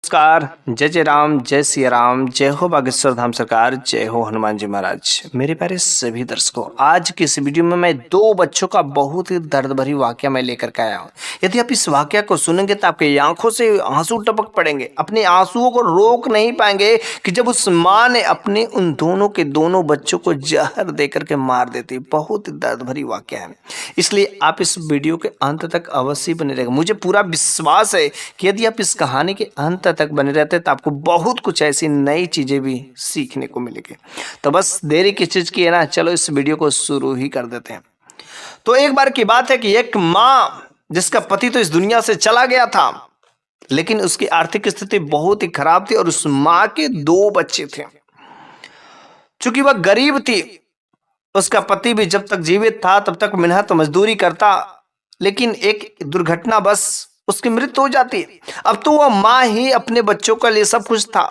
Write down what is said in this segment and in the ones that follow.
नमस्कार। जय जय राम, जय सिया राम, जय हो बागेश्वर धाम सरकार, जय हो हनुमान जी महाराज। मेरे प्यारे सभी दर्शकों, आज की इस वीडियो में मैं दो बच्चों का बहुत ही दर्द भरी वाकया मैं लेकर के आया हूँ। यदि आप इस वाकया को सुनेंगे तो आपकी आंखों से आंसू टपक पड़ेंगे, अपने आंसुओं को रोक नहीं पाएंगे कि जब उस माँ ने अपने उन दोनों के दोनों बच्चों को जहर दे करके मार देती। बहुत ही दर्द भरी वाकया है, इसलिए आप इस वीडियो के अंत तक अवश्य बने रहेंगे। मुझे पूरा विश्वास है कि यदि आप इस कहानी के अंत तक बने रहते तो आपको बहुत कुछ ऐसी नई चीजें भी सीखने को मिलेगी। तो बस देरी किस चीज की है ना, चलो इस वीडियो को शुरू ही कर देते हैं। तो एक बार की बात है कि एक माँ जिसका पति तो इस दुनिया से चला गया था, लेकिन उसकी आर्थिक स्थिति बहुत ही खराब थी और उस माँ के दो बच्चे थे। चूंकि वह गरीब थी, उसका पति भी जब तक जीवित था तब तक मेहनत मजदूरी करता, लेकिन एक दुर्घटना बस उसकी मृत्यु हो जाती। अब तो वह माँ ही अपने बच्चों के लिए सब कुछ था।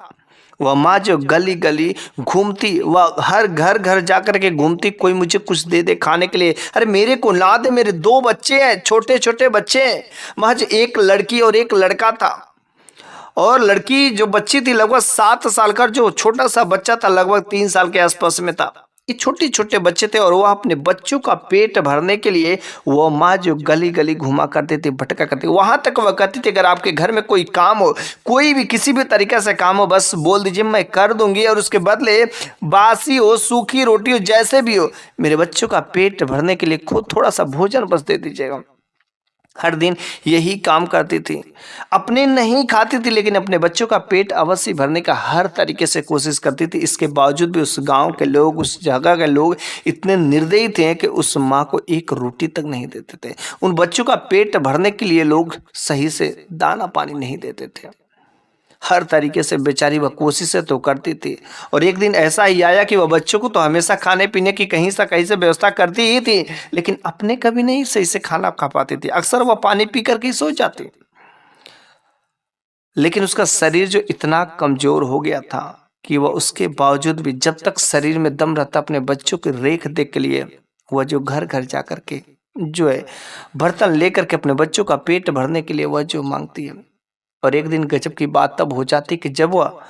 वह माँ जो गली गली घूमती, वह हर घर घर जाकर के घूमती, कोई मुझे कुछ दे दे खाने के लिए, अरे मेरे को ला दे, मेरे दो बच्चे हैं, छोटे छोटे बच्चे हैं। महज एक लड़की और एक लड़का था, और लड़की जो बच्ची थी लगभग 7 साल का, जो छोटा सा बच्चा था लगभग 3 साल के आसपास में था। ये छोटे छोटे बच्चे थे और वह अपने बच्चों का पेट भरने के लिए वो माँ जो गली गली घुमा करती थी, भटका करती, वहां तक वह कहती थी अगर आपके घर में कोई काम हो, कोई भी किसी भी तरीके से काम हो, बस बोल दीजिए मैं कर दूंगी, और उसके बदले बासी हो, सूखी रोटी हो, जैसे भी हो, मेरे बच्चों का पेट भरने के लिए खुद थोड़ा सा भोजन बस दे दीजिएगा। हर दिन यही काम करती थी, अपने नहीं खाती थी, लेकिन अपने बच्चों का पेट अवश्य भरने का हर तरीके से कोशिश करती थी। इसके बावजूद भी उस गांव के लोग, उस जगह के लोग इतने निर्दयी थे कि उस माँ को एक रोटी तक नहीं देते थे। उन बच्चों का पेट भरने के लिए लोग सही से दाना पानी नहीं देते थे। हर तरीके से बेचारी वह कोशिशें तो करती थी, और एक दिन ऐसा ही आया कि वह बच्चों को तो हमेशा खाने पीने की कहीं से व्यवस्था करती ही थी, लेकिन अपने कभी नहीं सही से खाना खा पाती थी। अक्सर वह पानी पी करके ही सो जाती, लेकिन उसका शरीर जो इतना कमजोर हो गया था कि वह उसके बावजूद भी जब तक शरीर में दम रहता अपने बच्चों की रेख देख के लिए वह जो घर घर जा करके जो है बर्तन लेकर के अपने बच्चों का पेट भरने के लिए वह जो मांगती है। और एक दिन गजब की बात तब हो जाती कि जब वह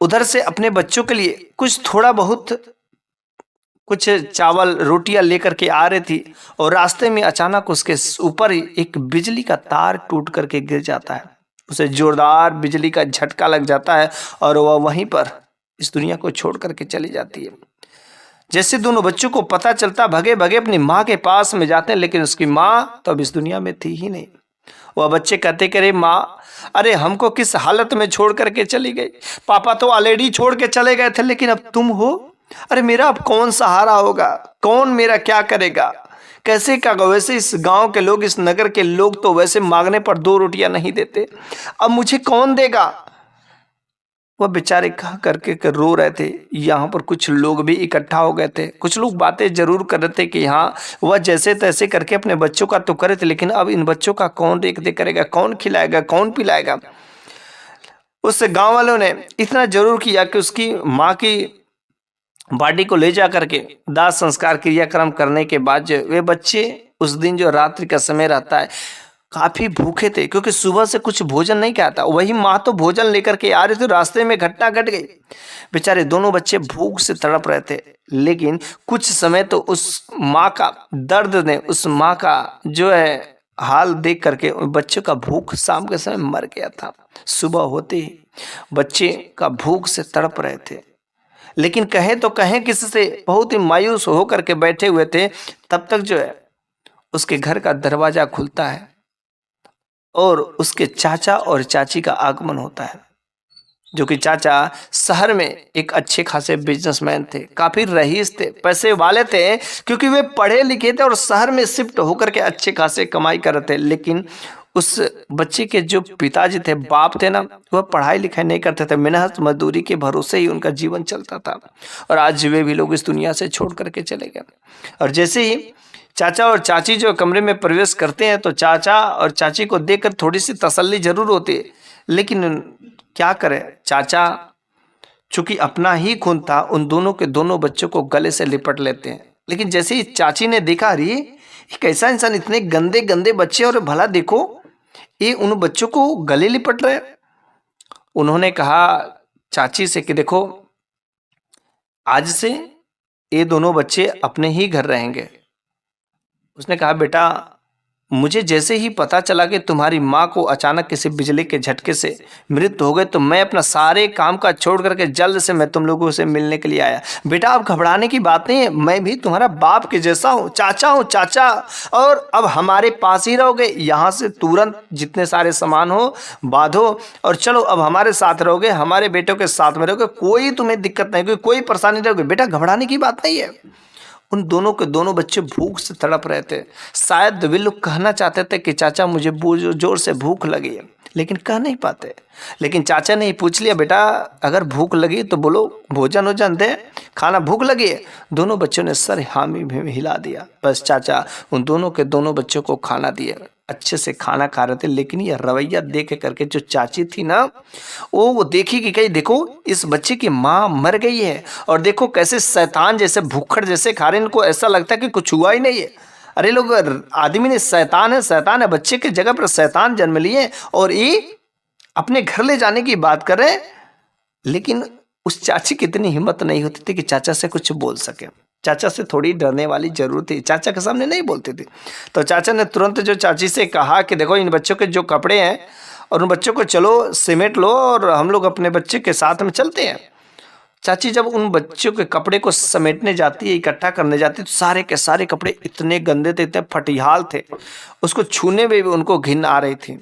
उधर से अपने बच्चों के लिए कुछ थोड़ा बहुत कुछ चावल रोटियां लेकर के आ रही थी, और रास्ते में अचानक उसके ऊपर ही एक बिजली का तार टूट करके गिर जाता है। उसे जोरदार बिजली का झटका लग जाता है और वह वहीं पर इस दुनिया को छोड़ करके चली जाती है। जैसे दोनों बच्चों को पता चलता, भगे भगे अपनी माँ के पास में जाते हैं, लेकिन उसकी माँ तो अब इस दुनिया में थी ही नहीं। वह बच्चे कहते कि अरे माँ, अरे हमको किस हालत में छोड़ करके चली गई, पापा तो ऑलरेडी छोड़ के चले गए थे, लेकिन अब तुम हो, अरे मेरा अब कौन सहारा होगा, कौन मेरा क्या करेगा, कैसे क्या। वैसे इस गांव के लोग, इस नगर के लोग तो वैसे मांगने पर 2 रोटियां नहीं देते, अब मुझे कौन देगा। वह बेचारे कह करके रो रहे थे। यहाँ पर कुछ लोग भी इकट्ठा हो गए थे, कुछ लोग बातें जरूर कर रहे थे कि हाँ वह जैसे तैसे करके अपने बच्चों का तो करे थे, लेकिन अब इन बच्चों का कौन देख देख करेगा, कौन खिलाएगा, कौन पिलाएगा। उस गांव वालों ने इतना जरूर किया कि उसकी माँ की बॉडी को ले जा करके दाह संस्कार क्रियाक्रम करने के बाद वे बच्चे उस दिन जो रात्रि का समय रहता है काफी भूखे थे, क्योंकि सुबह से कुछ भोजन नहीं खाया था। वही माँ तो भोजन लेकर के आ रही थी, रास्ते में घटना घट गई। बेचारे दोनों बच्चे भूख से तड़प रहे थे, लेकिन कुछ समय तो उस माँ का दर्द ने, उस माँ का जो है हाल देख करके बच्चों का भूख शाम के समय मर गया था। सुबह होते ही बच्चे का भूख से तड़प रहे थे, लेकिन कहे तो कहें किसी से, बहुत ही मायूस होकर के बैठे हुए थे। तब तक जो है उसके घर का दरवाजा खुलता है और उसके चाचा और चाची का आगमन होता है। जो कि चाचा शहर में एक अच्छे खासे बिजनेसमैन थे, काफी रईस थे, पैसे वाले थे, क्योंकि वे पढ़े लिखे थे और शहर में शिफ्ट होकर के अच्छे खासे कमाई कर रहे थे। लेकिन उस बच्चे के जो पिताजी थे, बाप थे ना, वह पढ़ाई लिखाई नहीं करते थे, मेहनत मजदूरी के भरोसे ही उनका जीवन चलता था। और आज वे भी लोग इस दुनिया से छोड़ करके चले गए। और जैसे ही चाचा और चाची जो कमरे में प्रवेश करते हैं तो चाचा और चाची को देखकर थोड़ी सी तसल्ली जरूर होती है, लेकिन क्या करे, चाचा चूंकि अपना ही खून था, उन दोनों के दोनों बच्चों को गले से लिपट लेते हैं। लेकिन जैसे ही चाची ने देखा, अरे कैसा इंसान, इतने गंदे गंदे बच्चे, और भला देखो ये उन बच्चों को गले लिपट रहे, उन्होंने कहा चाची से कि देखो, आज से ये दोनों बच्चे अपने ही घर रहेंगे। उसने कहा बेटा, मुझे जैसे ही पता चला कि तुम्हारी माँ को अचानक किसी बिजली के झटके से मृत्यु हो गई, तो मैं अपना सारे काम का छोड़ करके जल्द से मैं तुम लोगों से मिलने के लिए आया। बेटा, अब घबराने की बात नहीं है, मैं भी तुम्हारा बाप के जैसा हूँ, चाचा। और अब हमारे पास ही रहोगे, यहाँ से तुरंत जितने सारे सामान हो बांधो और चलो, अब हमारे साथ रहोगे, हमारे बेटों के साथ में रहोगे, कोई तुम्हें दिक्कत नहीं, कोई परेशानी नहीं होगी। बेटा, घबराने की बात नहीं है। उन दोनों के दोनों बच्चे भूख से तड़प रहे थे। शायद वे लोग कहना चाहते थे कि चाचा मुझे जोर से भूख लगी है, लेकिन कह नहीं पाते। लेकिन चाचा ने ही पूछ लिया, बेटा अगर भूख लगी तो बोलो, भोजन वोजन दे, खाना भूख लगी है। दोनों बच्चों ने सर हामी में हिला दिया। बस चाचा उन दोनों के दोनों बच्चों को खाना दिया, अच्छे से खाना खा रहे थे। लेकिन यह रवैया देख करके जो चाची थी ना, वो देखी कि कहीं देखो इस बच्चे की माँ मर गई है, और देखो कैसे शैतान जैसे भूखड़ जैसे खा रहे हैं। इनको ऐसा लगता है कि कुछ हुआ ही नहीं है। अरे लोग, आदमी ने शैतान है, बच्चे की जगह पर शैतान जन्म लिए और ये अपने घर ले जाने की बात कर रहे हैं। लेकिन उस चाची की इतनी हिम्मत नहीं होती थी कि चाचा से कुछ बोल सके। चाचा से थोड़ी डरने वाली जरूर थी, चाचा के सामने नहीं बोलती थी। तो चाचा ने तुरंत जो चाची से कहा कि देखो, इन बच्चों के जो कपड़े हैं और उन बच्चों को चलो समेट लो और हम लोग अपने बच्चे के साथ में चलते हैं। चाची जब उन बच्चों के कपड़े को समेटने जाती है, इकट्ठा करने जाती है, तो सारे के सारे कपड़े इतने गंदे थे, इतने फटिहाल थे, उसको छूने में भी उनको घिन आ रही थी।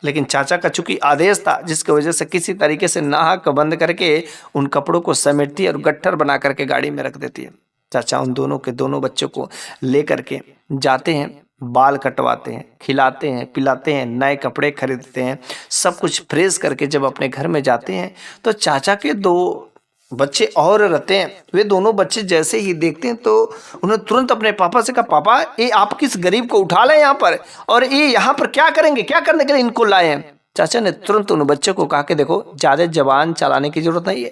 लेकिन चाचा का चूंकि आदेश था, जिसकी वजह से किसी तरीके से नाहक बंद करके उन कपड़ों को समेटती है और गट्ठर बना करके गाड़ी में रख देती है। चाचा उन दोनों के दोनों बच्चों को ले करके जाते हैं, बाल कटवाते हैं, खिलाते हैं, पिलाते हैं, नए कपड़े खरीदते हैं, सब कुछ फ्रेश करके जब अपने घर में जाते हैं तो चाचा के दो बच्चे और रहते हैं। वे दोनों बच्चे जैसे ही देखते हैं तो उन्होंने तुरंत अपने पापा से कहा, पापा ये आप किस गरीब को उठा लें यहाँ पर, और ये यहाँ पर क्या करेंगे, क्या करने के लिए इनको लाए हैं। चाचा ने तुरंत उन बच्चों को कहा कि देखो, ज्यादा जबान चलाने की जरूरत नहीं है,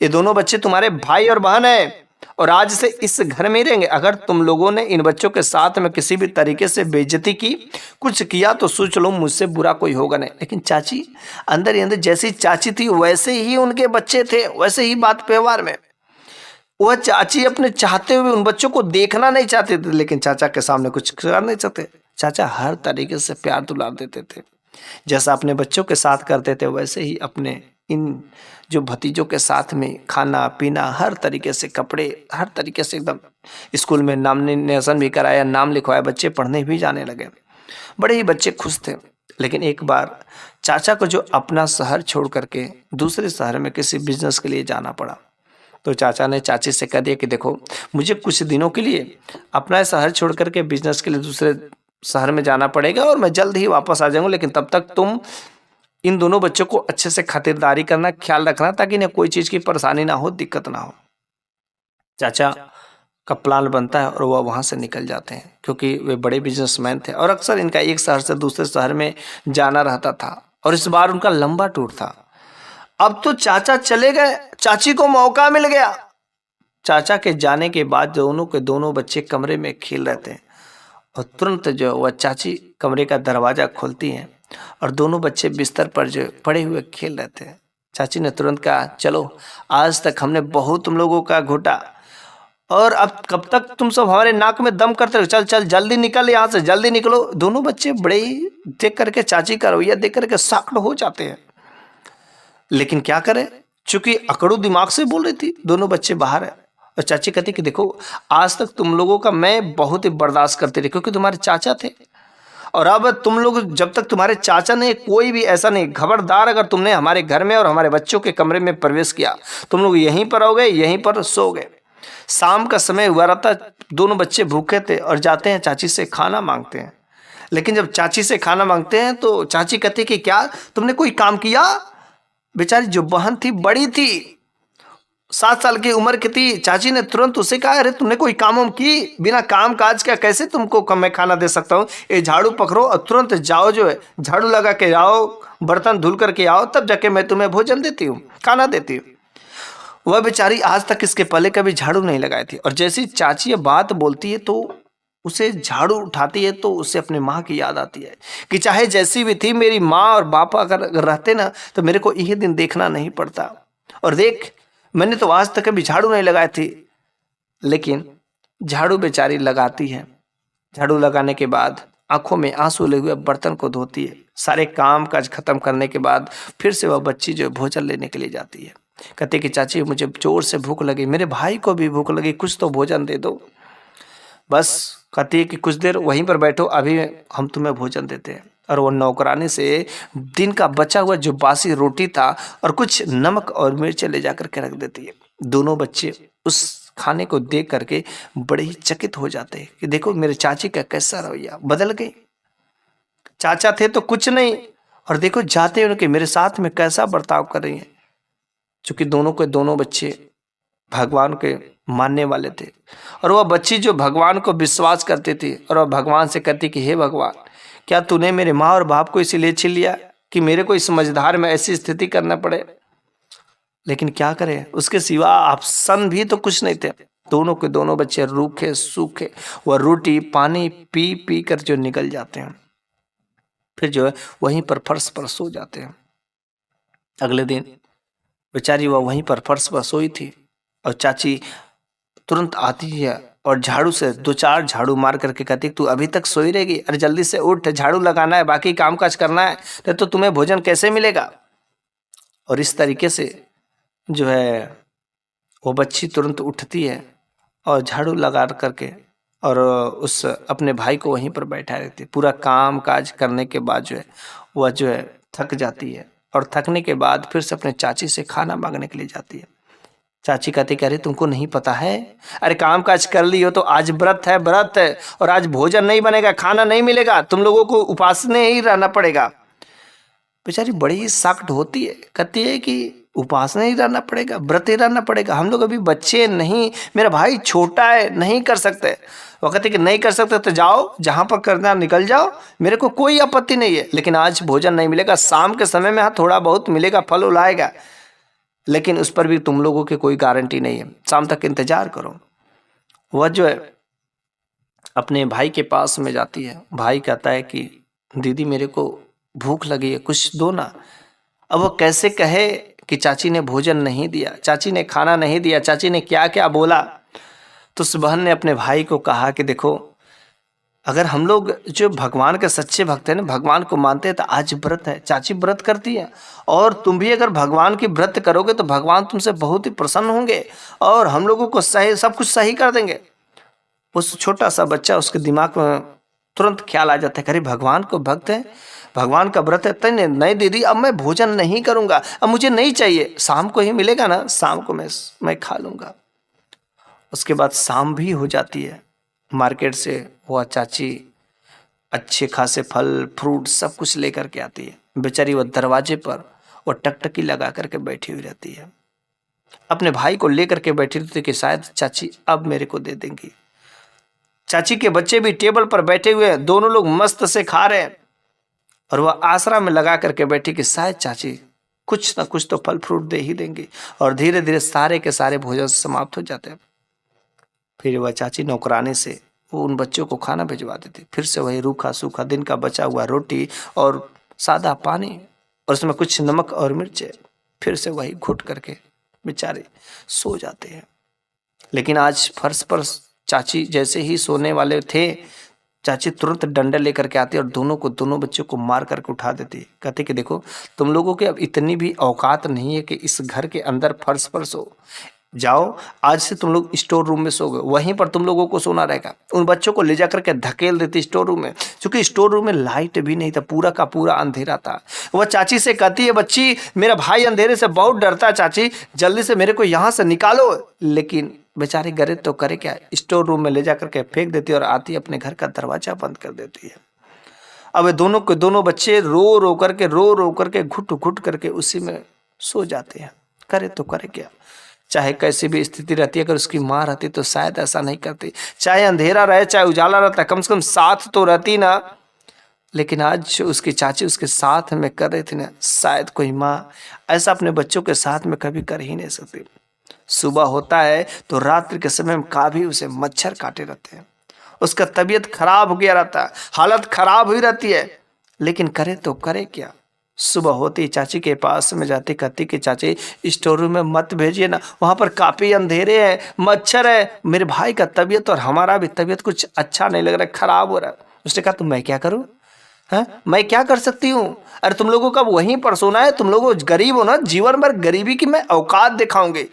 ये दोनों बच्चे तुम्हारे भाई और बहन है और आज से इस घर में रहेंगे। अगर तुम लोगों ने इन बच्चों के साथ में किसी भी तरीके से बेइज्जती की, कुछ किया, तो सोच लो मुझसे बुरा कोई होगा नहीं। लेकिन चाची अंदर ही अंदर जैसी चाची थी वैसे ही उनके बच्चे थे, वैसे ही बात व्यवहार में। वह चाची अपने चाहते हुए उन बच्चों को देखना नहीं चाहते थे, लेकिन चाचा के सामने कुछ कर नहीं सकते। चाचा हर तरीके से प्यार दुलार देते थे, जैसा अपने बच्चों के साथ करते थे वैसे ही अपने इन जो भतीजों के साथ में खाना पीना, हर तरीके से कपड़े, हर तरीके से एकदम। स्कूल में नामिनेशन भी कराया, नाम लिखवाया, बच्चे पढ़ने भी जाने लगे, बड़े ही बच्चे खुश थे। लेकिन एक बार चाचा को जो अपना शहर छोड़ करके दूसरे शहर में किसी बिजनेस के लिए जाना पड़ा, तो चाचा ने चाची से कह दिया कि देखो, मुझे कुछ दिनों के लिए अपना शहर छोड़ करके बिजनेस के लिए दूसरे शहर में जाना पड़ेगा और मैं जल्द ही वापस आ जाऊंगा, लेकिन तब तक तुम इन दोनों बच्चों को अच्छे से खातिरदारी करना, ख्याल रखना, ताकि इन्हें कोई चीज की परेशानी ना हो, दिक्कत ना हो। चाचा का प्लान बनता है और वह वहां से निकल जाते हैं, क्योंकि वे बड़े बिजनेसमैन थे और अक्सर इनका एक शहर से दूसरे शहर में जाना रहता था, और इस बार उनका लंबा टूर था। अब तो चाचा चले गए, चाची को मौका मिल गया। चाचा के जाने के बाद दोनों के दोनों बच्चे कमरे में खेल रहे थे, और तुरंत जो वह चाची कमरे का दरवाजा खोलती हैं और दोनों बच्चे बिस्तर पर जो पड़े हुए खेल रहे थे। चाची ने तुरंत कहा, चलो आज तक हमने बहुत तुम लोगों का घोटा, और अब कब तक तुम सब हमारे नाक में दम करते रहो, चल चल जल्दी निकल यहाँ से, जल्दी निकलो। दोनों बच्चे बड़े ही देख करके चाची का रवैया देख करके शाक्ड हो जाते हैं, लेकिन क्या करें, चूंकि अकड़ू दिमाग से बोल रही थी, दोनों बच्चे बाहर है। और चाची कहती कि देखो, आज तक तुम लोगों का मैं बहुत ही बर्दाश्त करती रही, क्योंकि तुम्हारे चाचा थे, और अब तुम लोग जब तक तुम्हारे चाचा ने कोई भी ऐसा नहीं, खबरदार अगर तुमने हमारे घर में और हमारे बच्चों के कमरे में प्रवेश किया, तुम लोग यहीं पर आओगे, यहीं पर सो गए। शाम का समय हुआ रहता, दोनों बच्चे भूखे थे और जाते हैं चाची से खाना मांगते हैं। लेकिन जब चाची से खाना मांगते हैं तो चाची कहती कि क्या तुमने कोई काम किया। बेचारी जो बहन थी बड़ी थी, 7 साल की उम्र की थी। चाची ने तुरंत उसे कहा, अरे तुमने कोई काम वाम की, बिना काम काज का कैसे तुमको मैं खाना दे सकता हूँ। ये झाड़ू पकड़ो और तुरंत जाओ, जो है झाड़ू लगा के आओ, बर्तन धुल करके आओ, तब जाके मैं तुम्हें भोजन देती हूँ, खाना देती हूँ। वह बेचारी आज तक इसके पहले कभी झाड़ू नहीं लगाई थी, और जैसी चाची ये बात बोलती है तो उसे झाड़ू उठाती है तो उसे अपने माँ की याद आती है कि चाहे जैसी भी थी मेरी माँ और बापा अगर रहते ना तो मेरे को यही दिन देखना नहीं पड़ता। और देख, मैंने तो आज तक कभी झाड़ू नहीं लगाई थी, लेकिन झाड़ू बेचारी लगाती है। झाड़ू लगाने के बाद आंखों में आंसू ले हुए बर्तन को धोती है। सारे काम काज खत्म करने के बाद फिर से वह बच्ची जो भोजन लेने के लिए जाती है। कहती कि चाची मुझे जोर से भूख लगी, मेरे भाई को भी भूख लगी, कुछ तो भोजन दे दो। बस कहती है कि कुछ देर वहीं पर बैठो, अभी हम तुम्हें भोजन देते हैं। और वो नौकरानी से दिन का बचा हुआ जो बासी रोटी था और कुछ नमक और मिर्च ले जाकर के रख देती है। दोनों बच्चे उस खाने को देख करके बड़े ही चकित हो जाते हैं कि देखो मेरे चाची का कैसा रवैया बदल गई। चाचा थे तो कुछ नहीं, और देखो जाते उनके मेरे साथ में कैसा बर्ताव कर रही है। चूंकि दोनों के दोनों बच्चे भगवान के मानने वाले थे, और वह बच्ची जो भगवान को विश्वास करती थी और वह भगवान से कहती कि हे भगवान, क्या तूने मेरे माँ और बाप को इसीलिए छीन लिया कि मेरे को इस मझधार में ऐसी स्थिति करना पड़े। लेकिन क्या करें, उसके सिवा ऑप्शन भी तो कुछ नहीं थे। दोनों के दोनों बच्चे रूखे सूखे वह रोटी पानी पी पी कर जो निकल जाते हैं, फिर जो है वहीं पर फर्श पर सो जाते हैं। अगले दिन बेचारी वह वहीं पर फर्श पर सोई थी और चाची तुरंत आती है और झाड़ू से 2-4 झाड़ू मार करके कहती तू अभी तक सोई रहेगी, अरे जल्दी से उठ, झाड़ू लगाना है, बाकी काम काज करना है, नहीं तो तुम्हें भोजन कैसे मिलेगा। और इस तरीके से जो है वो बच्ची तुरंत उठती है और झाड़ू लगा करके और उस अपने भाई को वहीं पर बैठा रहती है। पूरा काम काज करने के बाद जो है वह जो है थक जाती है, और थकने के बाद फिर से अपने चाची से खाना मांगने के लिए जाती है। चाची कहती कह रही तुमको नहीं पता है, अरे काम काज कर ली हो तो आज व्रत है और आज भोजन नहीं बनेगा, खाना नहीं मिलेगा, तुम लोगों को उपास में ही रहना पड़ेगा। बेचारी बड़ी ही सख्त होती है, कहती है कि उपासना ही रहना पड़ेगा, व्रत ही रहना पड़ेगा, हम लोग अभी बच्चे नहीं, मेरा भाई छोटा है, नहीं कर सकते। वो कहते कि नहीं कर सकते तो जाओ, जहाँ पर करना निकल जाओ, मेरे को कोई आपत्ति नहीं है, लेकिन आज भोजन नहीं मिलेगा, शाम के समय में हाँ थोड़ा बहुत मिलेगा, फल उलाएगा, लेकिन उस पर भी तुम लोगों की कोई गारंटी नहीं है, शाम तक इंतजार करो। वह जो है अपने भाई के पास में जाती है। भाई कहता है कि दीदी मेरे को भूख लगी है, कुछ दो ना। अब वो कैसे कहे कि चाची ने भोजन नहीं दिया, चाची ने खाना नहीं दिया, चाची ने क्या क्या बोला। तो उस बहन ने अपने भाई को कहा कि देखो, अगर हम लोग जो भगवान के सच्चे भक्त हैं ना, भगवान को मानते हैं, तो आज व्रत है, चाची व्रत करती है, और तुम भी अगर भगवान की व्रत करोगे तो भगवान तुमसे बहुत ही प्रसन्न होंगे और हम लोगों को सही सब कुछ सही कर देंगे। उस छोटा सा बच्चा, उसके दिमाग में तुरंत ख्याल आ जाता है, अरे भगवान को भक्त है, भगवान का व्रत है, तय नहीं दीदी अब मैं भोजन नहीं करूंगा, अब मुझे नहीं चाहिए, शाम को ही मिलेगा ना, शाम को मैं खा लूंगा। उसके बाद शाम भी हो जाती है, मार्केट से वह चाची अच्छे खासे फल फ्रूट सब कुछ लेकर के आती है। बेचारी वह दरवाजे पर वो टकटकी लगा करके बैठी हुई रहती है, अपने भाई को लेकर के बैठी रहती है कि शायद चाची अब मेरे को दे देंगी। चाची के बच्चे भी टेबल पर बैठे हुए हैं, दोनों लोग मस्त से खा रहे हैं, और वह आसरा में लगा करके बैठी कि शायद चाची कुछ ना कुछ तो फल फ्रूट दे ही देंगी। और धीरे धीरे सारे के सारे भोजन समाप्त हो जाते हैं। फिर वह चाची नौकरानी से वो उन बच्चों को खाना भिजवा देती, फिर से वही रूखा सूखा दिन का बचा हुआ रोटी और सादा पानी और उसमें कुछ नमक और मिर्च, फिर से वही घुट करके बेचारे सो जाते हैं। लेकिन आज फर्श पर चाची जैसे ही सोने वाले थे, चाची तुरंत डंडा लेकर के आती और दोनों बच्चों को मार करके उठा देती, कहते कि देखो तुम लोगों के अब इतनी भी औकात नहीं है कि इस घर के अंदर फर्श पर सो, जाओ आज से तुम लोग स्टोर रूम में सोओगे, वहीं पर तुम लोगों को सोना रहेगा। उन बच्चों को ले जाकर के धकेल देती स्टोर रूम में, क्योंकि स्टोर रूम में लाइट भी नहीं था, पूरा का पूरा अंधेरा था। वह चाची से कहती है बच्ची मेरा भाई अंधेरे से बहुत डरता है, चाची जल्दी से मेरे को यहाँ से निकालो। लेकिन बेचारी गरीब तो करे क्या, स्टोर रूम में ले जाकर के फेंक देती और आती अपने घर का दरवाजा बंद कर देती है। अब दोनों के दोनों बच्चे रो रो करके घुट घुट करके उसी में सो जाते हैं। करे तो करे क्या, चाहे कैसी भी स्थिति रहती है, अगर उसकी माँ रहती तो शायद ऐसा नहीं करती, चाहे अंधेरा रहे चाहे उजाला रहता, कम से कम साथ तो रहती ना। लेकिन आज उसकी चाची उसके साथ में कर रही थी ना, शायद कोई माँ ऐसा अपने बच्चों के साथ में कभी कर ही नहीं सकती। सुबह होता है तो रात्रि के समय में काभी उसे मच्छर काटे रहते हैं, उसका तबीयत खराब हो गया रहता है, हालत खराब हुई रहती है, लेकिन करे तो करे क्या। सुबह होती चाची के पास में जाती, कहती कि चाची स्टोर रूम में मत भेजिए ना, वहां पर काफी अंधेरे है, मच्छर है, मेरे भाई का तबीयत और हमारा भी तबीयत कुछ अच्छा नहीं लग रहा है, खराब हो रहा है। उसने कहा तो मैं क्या करूं, है मैं क्या कर सकती हूँ। अरे तुम लोगों का वहीं पर सोना है, तुम लोग गरीब हो ना, जीवन भर गरीबी की मैं औकात दिखाऊंगी।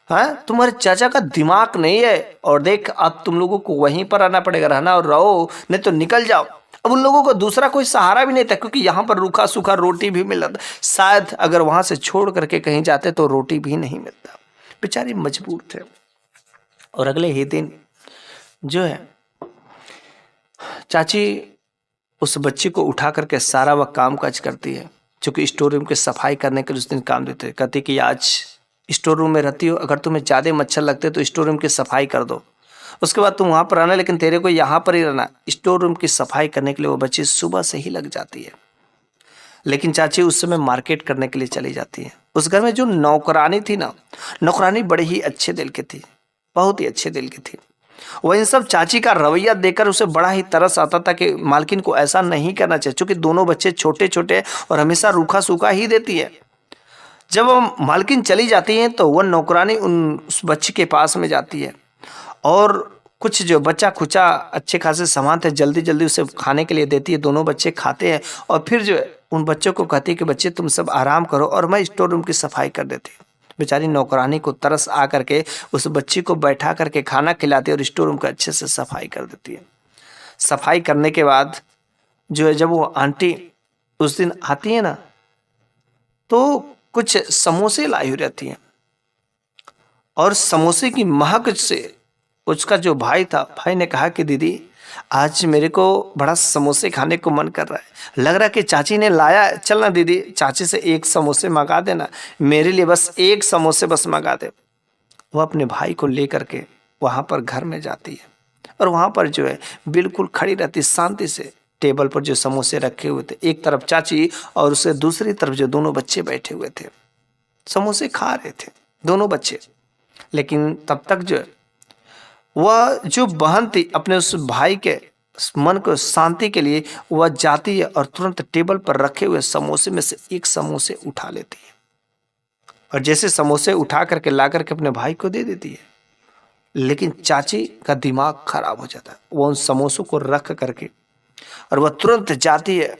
हाँ तुम्हारे चाचा का दिमाग नहीं है, और देख अब तुम लोगों को वहीं पर रहना पड़ेगा, रहना और रहो, नहीं तो निकल जाओ। अब उन लोगों को दूसरा कोई सहारा भी नहीं था, क्योंकि यहाँ पर रूखा सूखा रोटी भी मिल रहा था, शायद अगर वहां से छोड़ करके कहीं जाते तो रोटी भी नहीं मिलता। बेचारे मजबूर थे। और अगले ही दिन जो है चाची उस बच्ची को उठा करके सारा वह काम काज करती है, चूंकि स्टोर रूम की सफाई करने के लिए उस दिन काम देते। कहती कि आज स्टोर रूम में रहती हो, अगर तुम्हें ज़्यादा मच्छर लगते तो स्टोर रूम की सफाई कर दो, उसके बाद तुम वहाँ पर रहना, लेकिन तेरे को यहाँ पर ही रहना। स्टोर रूम की सफाई करने के लिए वो बच्ची सुबह से ही लग जाती है। लेकिन चाची उस समय मार्केट करने के लिए चली जाती है। उस घर में जो नौकरानी थी ना, नौकरानी बड़े ही अच्छे दिल की थी, बहुत ही अच्छे दिल की थी। वह इन सब चाची का रवैया देखकर उसे बड़ा ही तरस आता था कि मालकिन को ऐसा नहीं करना चाहिए, क्योंकि दोनों बच्चे छोटे छोटे और हमेशा रूखा सूखा ही देती है। जब वह मालकिन चली जाती है तो वह नौकरानी उस बच्चे के पास में जाती है और कुछ जो बच्चा खुचा अच्छे खासे सामान थे जल्दी जल्दी उसे खाने के लिए देती है। दोनों बच्चे खाते हैं और फिर जो है उन बच्चों को कहती है कि बच्चे तुम सब आराम करो और मैं स्टोर रूम की सफाई कर देती हूँ। बेचारी नौकरानी को तरस आ करके उस बच्ची को बैठा करके खाना खिलाती है और स्टोर रूम का अच्छे से सफाई कर देती है। सफाई करने के बाद जो है जब वो आंटी उस दिन आती है ना, तो कुछ समोसे लाई हुई रहती हैं और समोसे की महक से उसका जो भाई था, भाई ने कहा कि दीदी आज मेरे को बड़ा समोसे खाने को मन कर रहा है, लग रहा है कि चाची ने लाया है, चल ना दीदी चाची से एक समोसे मंगा देना, मेरे लिए बस एक समोसे बस मंगा दे। वो अपने भाई को लेकर के वहाँ पर घर में जाती है और वहाँ पर जो है बिल्कुल खड़ी रहती शांति से। टेबल पर जो समोसे रखे हुए थे, एक तरफ चाची और उससे दूसरी तरफ जो दोनों बच्चे बैठे हुए थे, समोसे खा रहे थे दोनों बच्चे। लेकिन तब तक जो है वह जो बहन थी अपने उस भाई के मन को शांति के लिए वह जाती है और तुरंत टेबल पर रखे हुए समोसे में से एक समोसे उठा लेती है और जैसे समोसे उठा करके ला करके अपने भाई को दे देती है। लेकिन चाची का दिमाग खराब हो जाता है, वह उन समोसों को रख करके और वह तुरंत जाती है,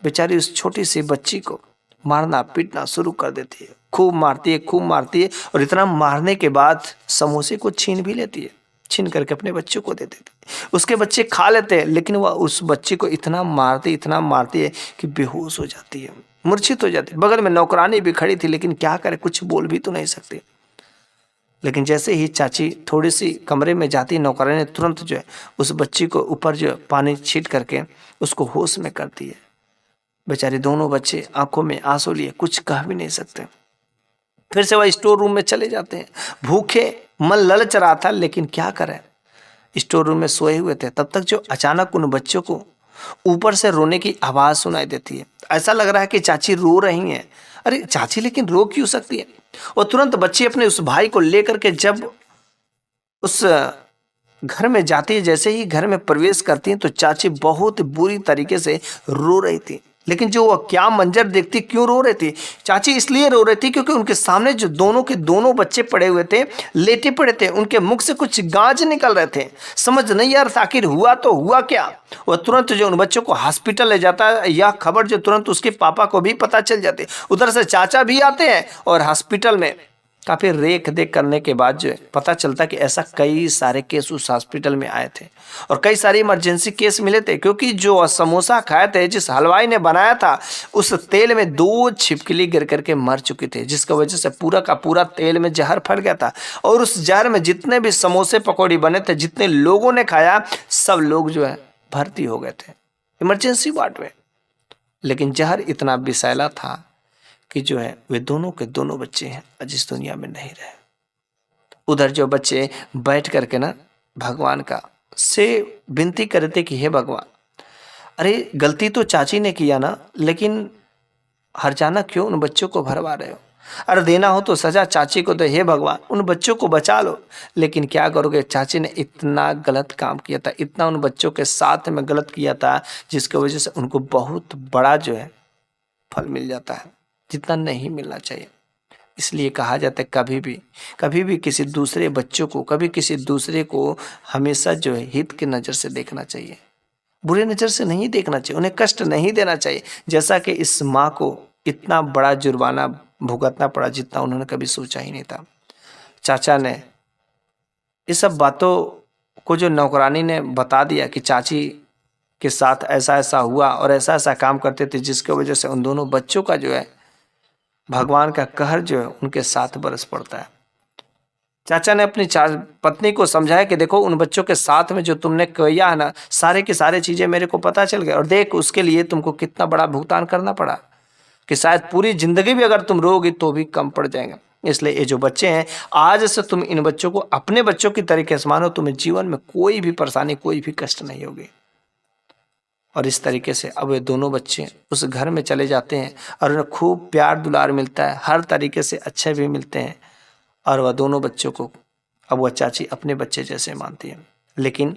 बेचारी उस छोटी सी बच्ची को मारना पीटना शुरू कर देती है, खूब मारती है और इतना मारने के बाद समोसे को छीन भी लेती है, छीन करके अपने बच्चों को दे देती है। उसके बच्चे खा लेते हैं, लेकिन वह उस बच्चे को इतना मारती है कि बेहोश हो जाती है, मूर्छित हो जाती है। बगल में नौकरानी भी खड़ी थी, लेकिन क्या करे, कुछ बोल भी तो नहीं सकती। लेकिन जैसे ही चाची थोड़ी सी कमरे में जाती, नौकरानी ने तुरंत जो है उस बच्ची को ऊपर जो पानी छीट करके उसको होश में करती है। बेचारे दोनों बच्चे आंखों में आंसू लिए कुछ कह भी नहीं सकते। फिर से वह स्टोर रूम में चले जाते हैं, भूखे, मन ललच रहा था, लेकिन क्या करें, स्टोर रूम में सोए हुए थे। तब तक जो अचानक उन बच्चों को ऊपर से रोने की आवाज सुनाई देती है। ऐसा लग रहा है कि चाची रो रही हैं। अरे चाची लेकिन रो क्यों सकती है। वो तुरंत बच्ची अपने उस भाई को लेकर के जब उस घर में जाती है, जैसे ही घर में प्रवेश करती है तो चाची बहुत बुरी तरीके से रो रही थी। लेकिन जो वह क्या मंजर देखती, क्यों रो रही थी चाची, इसलिए रो रही थी क्योंकि उनके सामने जो दोनों के दोनों बच्चे पड़े हुए थे, लेटे पड़े थे, उनके मुख से कुछ गाज निकल रहे थे। समझ नहीं यार आखिर हुआ तो हुआ क्या। वह तुरंत जो उन बच्चों को हॉस्पिटल ले जाता है, यह खबर जो तुरंत उसके पापा को भी पता चल जाती है। उधर से चाचा भी आते हैं और हॉस्पिटल में काफ़ी रेख देख करने के बाद जो है पता चलता कि ऐसा कई सारे केस उस हॉस्पिटल में आए थे और कई सारे इमरजेंसी केस मिले थे, क्योंकि जो समोसा खाए थे, जिस हलवाई ने बनाया था, उस तेल में 2 छिपकली गिर करके मर चुकी थी, जिसकी वजह से पूरा का पूरा तेल में जहर फट गया था। और उस जहर में जितने भी समोसे पकौड़ी बने थे, जितने लोगों ने खाया, सब लोग जो है भर्ती हो गए थे इमरजेंसी वार्ड में। लेकिन जहर इतना विषैला था कि जो है वे दोनों के दोनों बच्चे हैं आज इस दुनिया में नहीं रहे। उधर जो बच्चे बैठ करके ना भगवान का से विनती करते कि हे भगवान, अरे गलती तो चाची ने किया ना, लेकिन हर जाना क्यों उन बच्चों को भरवा रहे हो। अरे देना हो तो सजा चाची को दे, हे भगवान उन बच्चों को बचा लो। लेकिन क्या करोगे, चाची ने इतना गलत काम किया था, इतना उन बच्चों के साथ में गलत किया था, जिसकी वजह से उनको बहुत बड़ा जो है फल मिल जाता है, जितना नहीं मिलना चाहिए। इसलिए कहा जाता है कभी भी किसी दूसरे बच्चों को, कभी किसी दूसरे को हमेशा जो है हित की नज़र से देखना चाहिए, बुरे नज़र से नहीं देखना चाहिए, उन्हें कष्ट नहीं देना चाहिए। जैसा कि इस माँ को इतना बड़ा जुर्माना भुगतना पड़ा जितना उन्होंने कभी सोचा ही नहीं था। चाचा ने इस सब बातों को जो नौकरानी ने बता दिया कि चाची के साथ ऐसा ऐसा हुआ और ऐसा ऐसा काम करते थे, जिसकी वजह से उन दोनों बच्चों का जो है भगवान का कहर जो है उनके साथ बरस पड़ता है। चाचा ने अपनी पत्नी को समझाया कि देखो उन बच्चों के साथ में जो तुमने किया है ना, सारे की सारे चीज़ें मेरे को पता चल गए, और देख उसके लिए तुमको कितना बड़ा भुगतान करना पड़ा कि शायद पूरी जिंदगी भी अगर तुम रोगी तो भी कम पड़ जाएंगे। इसलिए ये जो बच्चे हैं, आज से तुम इन बच्चों को अपने बच्चों की तरीके से मानो, तुम्हें जीवन में कोई भी परेशानी, कोई भी कष्ट नहीं होगी। और इस तरीके से अब वे दोनों बच्चे उस घर में चले जाते हैं और उन्हें खूब प्यार दुलार मिलता है, हर तरीके से अच्छे भी मिलते हैं, और वह दोनों बच्चों को अब वह चाची अपने बच्चे जैसे मानती है। लेकिन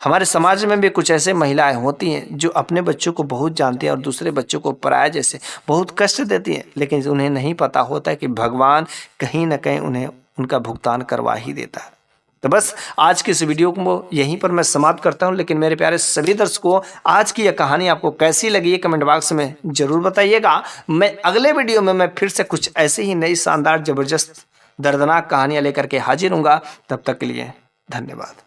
हमारे समाज में भी कुछ ऐसे महिलाएं होती हैं जो अपने बच्चों को बहुत जानती हैं और दूसरे बच्चों को पराया जैसे बहुत कष्ट देती हैं, लेकिन उन्हें नहीं पता होता है कि भगवान कहीं ना कहीं उन्हें उनका भुगतान करवा ही देता है। तो बस आज की इस वीडियो को यहीं पर मैं समाप्त करता हूं। लेकिन मेरे प्यारे सभी दर्शकों, आज की यह कहानी आपको कैसी लगी है कमेंट बॉक्स में जरूर बताइएगा। मैं अगले वीडियो में मैं फिर से कुछ ऐसे ही नई शानदार जबरदस्त दर्दनाक कहानियां लेकर के हाजिर हूँगा। तब तक के लिए धन्यवाद।